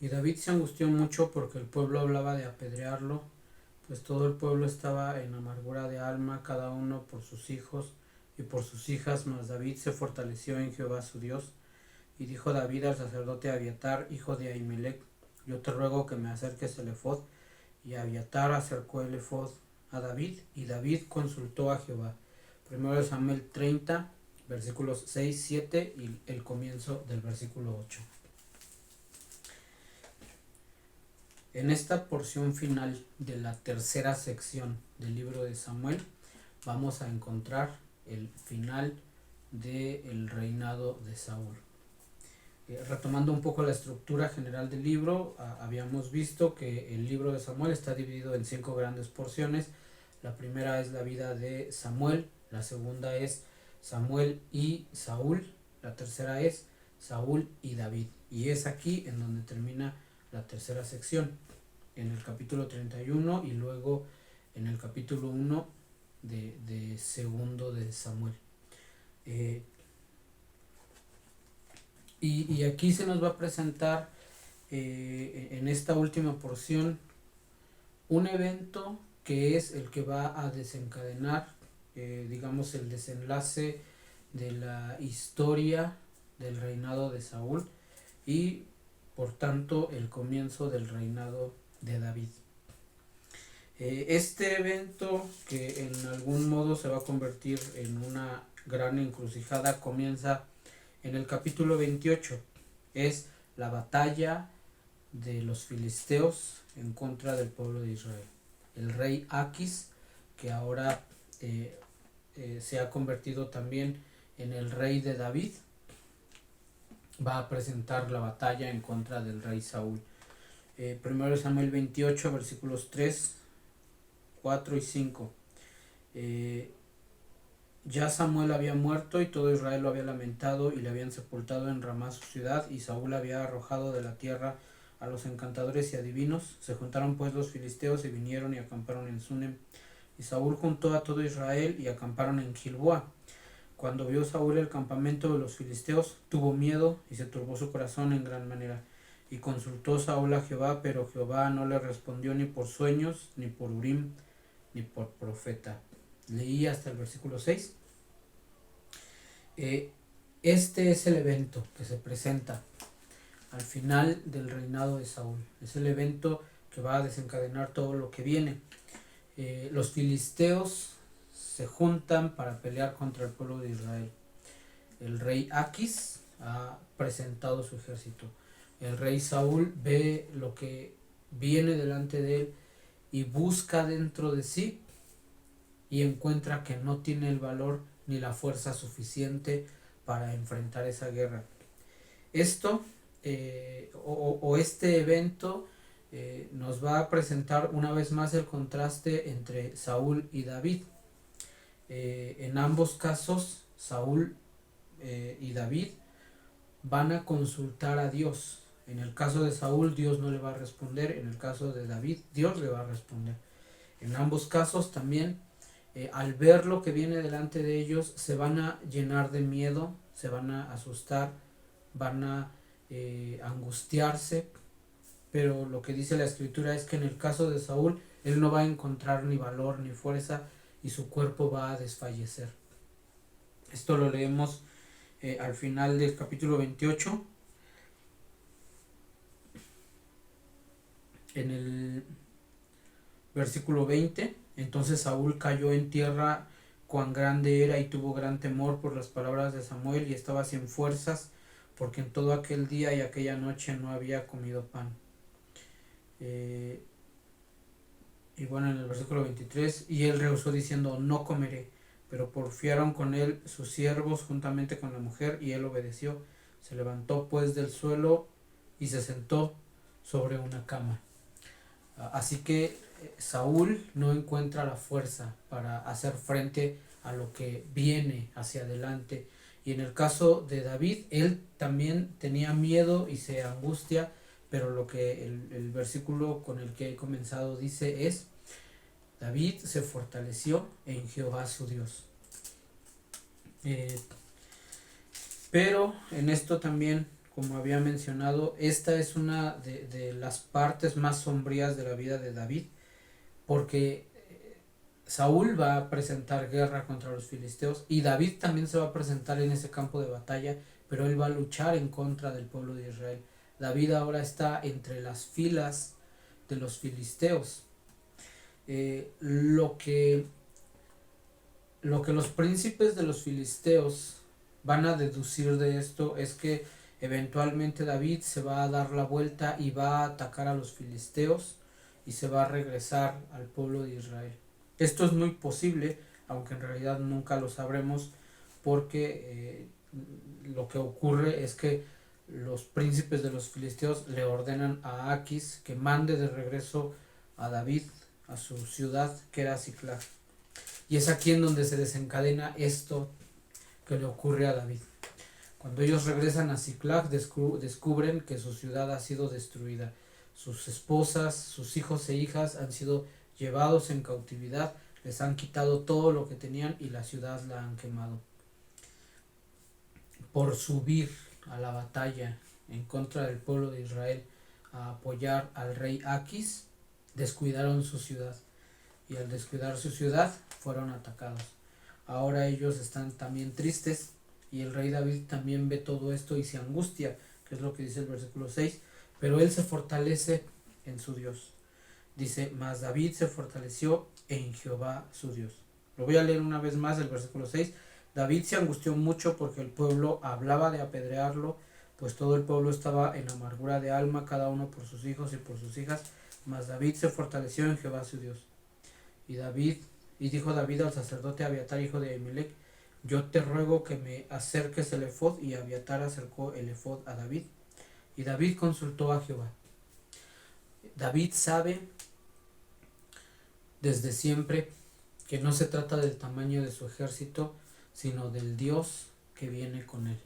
Y David se angustió mucho porque el pueblo hablaba de apedrearlo, pues todo el pueblo estaba en amargura de alma, cada uno por sus hijos y por sus hijas, mas David se fortaleció en Jehová su Dios. Y dijo David al sacerdote Abiatar, hijo de Ahimelech: yo te ruego que me acerques el ephod. Y Abiatar acercó el ephod a David, y David consultó a Jehová. Primero de Samuel 30, versículos 6, 7 y el comienzo del versículo 8. En esta porción final de la tercera sección del libro de Samuel vamos a encontrar el final del reinado de Saúl. Retomando un poco la estructura general del libro, habíamos visto que el libro de Samuel está dividido en 5 grandes porciones. La primera es la vida de Samuel, la segunda es Samuel y Saúl, la tercera es Saúl y David. Y es aquí en donde termina la tercera sección, en el capítulo 31 y luego en el capítulo 1 de segundo de Samuel. Y aquí se nos va a presentar en esta última porción un evento que es el que va a desencadenar, digamos, el desenlace de la historia del reinado de Saúl y por tanto el comienzo del reinado de David. Este evento, que en algún modo se va a convertir en una gran encrucijada, comienza en el capítulo 28. Es la batalla de los filisteos en contra del pueblo de Israel. El rey Aquis, que ahora se ha convertido también en el rey de David, va a presentar la batalla en contra del rey Saúl. Primero Samuel 28, versículos 3, 4 y 5. Ya Samuel había muerto y todo Israel lo había lamentado y le habían sepultado en Ramá su ciudad, y Saúl había arrojado de la tierra a los encantadores y adivinos. Se juntaron pues los filisteos y vinieron y acamparon en Sunem. Y Saúl juntó a todo Israel y acamparon en Gilboa. Cuando vio Saúl el campamento de los filisteos, tuvo miedo y se turbó su corazón en gran manera. Y consultó Saúl a Jehová, pero Jehová no le respondió ni por sueños, ni por Urim, ni por profeta. Leí hasta el versículo 6. Este es el evento que se presenta al final del reinado de Saúl. Es el evento que va a desencadenar todo lo que viene. Los filisteos se juntan para pelear contra el pueblo de Israel. El rey Aquis ha presentado su ejército. El rey Saúl ve lo que viene delante de él y busca dentro de sí y encuentra que no tiene el valor ni la fuerza suficiente para enfrentar esa guerra. Esto este evento nos va a presentar una vez más el contraste entre Saúl y David. En ambos casos, Saúl y David van a consultar a Dios. En el caso de Saúl, Dios no le va a responder. En el caso de David, Dios le va a responder. En ambos casos también, al ver lo que viene delante de ellos, se van a llenar de miedo, se van a asustar, van a angustiarse. Pero lo que dice la escritura es que en el caso de Saúl, él no va a encontrar ni valor ni fuerza y su cuerpo va a desfallecer. Esto lo leemos al final del capítulo 28, en el versículo 20. Entonces Saúl cayó en tierra, cuán grande era, y tuvo gran temor por las palabras de Samuel, y estaba sin fuerzas, porque en todo aquel día y aquella noche no había comido pan. Y bueno, en el versículo 23, y él rehusó diciendo: no comeré. Pero porfiaron con él sus siervos juntamente con la mujer, y él obedeció. Se levantó pues del suelo y se sentó sobre una cama. Así que Saúl no encuentra la fuerza para hacer frente a lo que viene hacia adelante. Y en el caso de David, él también tenía miedo y se angustia, pero lo que el versículo con el que he comenzado dice es: David se fortaleció en Jehová su Dios. Pero en esto también como había mencionado, esta es una de las partes más sombrías de la vida de David, porque Saúl va a presentar guerra contra los filisteos y David también se va a presentar en ese campo de batalla, pero él va a luchar en contra del pueblo de Israel. David ahora está entre las filas de los filisteos. Lo que los príncipes de los filisteos van a deducir de esto es que eventualmente David se va a dar la vuelta y va a atacar a los filisteos y se va a regresar al pueblo de Israel. Esto es muy posible, aunque en realidad nunca lo sabremos, porque lo que ocurre es que los príncipes de los filisteos le ordenan a Aquis que mande de regreso a David a su ciudad, que era Siclag. Y es aquí en donde se desencadena esto que le ocurre a David. Cuando ellos regresan a Siclag, descubren que su ciudad ha sido destruida. Sus esposas, sus hijos e hijas han sido llevados en cautividad, les han quitado todo lo que tenían y la ciudad la han quemado. Por subir a la batalla en contra del pueblo de Israel a apoyar al rey Aquis, descuidaron su ciudad. Y al descuidar su ciudad fueron atacados. Ahora ellos están también tristes y el rey David también ve todo esto y se angustia, que es lo que dice el versículo 6, pero él se fortalece en su Dios. Dice, mas David se fortaleció en Jehová su Dios. Lo voy a leer una vez más el versículo 6. David se angustió mucho porque el pueblo hablaba de apedrearlo, pues todo el pueblo estaba en amargura de alma, cada uno por sus hijos y por sus hijas, mas David se fortaleció en Jehová su Dios. Y dijo David al sacerdote Abiatar, hijo de Ahimelech, yo te ruego que me acerques el efod. Y Abiatar acercó el efod a David. Y David consultó a Jehová. David sabe desde siempre que no se trata del tamaño de su ejército, sino del Dios que viene con él.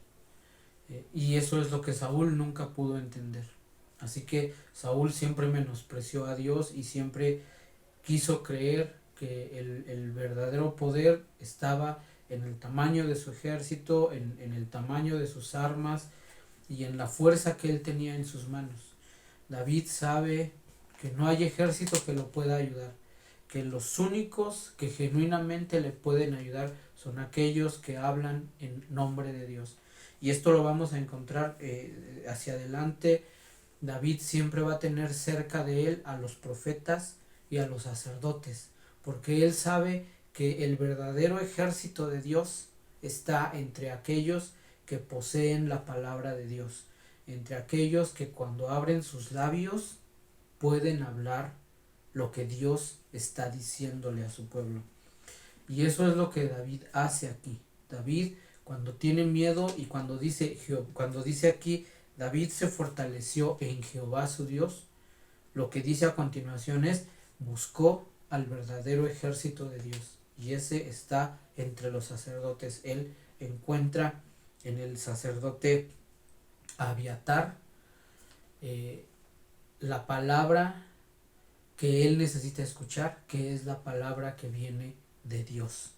Y eso es lo que Saúl nunca pudo entender. Así que Saúl siempre menospreció a Dios y siempre quiso creer que el verdadero poder estaba en el tamaño de su ejército, en el tamaño de sus armas y en la fuerza que él tenía en sus manos. David sabe que no hay ejército que lo pueda ayudar, que los únicos que genuinamente le pueden ayudar son aquellos que hablan en nombre de Dios. Y esto lo vamos a encontrar hacia adelante. David siempre va a tener cerca de él a los profetas y a los sacerdotes, porque él sabe que el verdadero ejército de Dios está entre aquellos que poseen la palabra de Dios, entre aquellos que cuando abren sus labios pueden hablar lo que Dios está diciéndole a su pueblo. Y eso es lo que David hace aquí. David, cuando tiene miedo y cuando dice aquí, David se fortaleció en Jehová su Dios, lo que dice a continuación es, buscó al verdadero ejército de Dios. Y ese está entre los sacerdotes. Él encuentra en el sacerdote Abiatar la palabra que él necesita escuchar, que es la palabra que viene de Dios.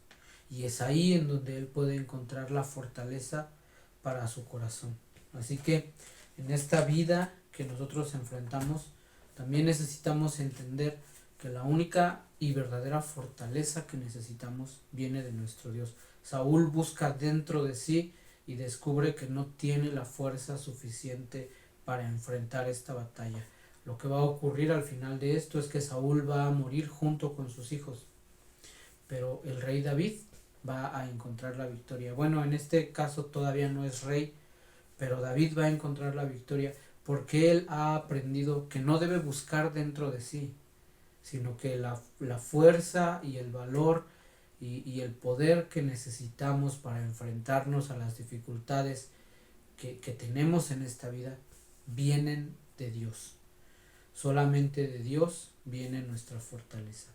Y es ahí en donde él puede encontrar la fortaleza para su corazón. Así que en esta vida que nosotros enfrentamos, también necesitamos entender que la única y verdadera fortaleza que necesitamos viene de nuestro Dios. Saúl busca dentro de sí y descubre que no tiene la fuerza suficiente para enfrentar esta batalla. Lo que va a ocurrir al final de esto es que Saúl va a morir junto con sus hijos, pero el rey David va a encontrar la victoria. Bueno, en este caso todavía no es rey, pero David va a encontrar la victoria porque él ha aprendido que no debe buscar dentro de sí, sino que la fuerza y el valor y el poder que necesitamos para enfrentarnos a las dificultades que tenemos en esta vida vienen de Dios. Solamente de Dios viene nuestra fortaleza.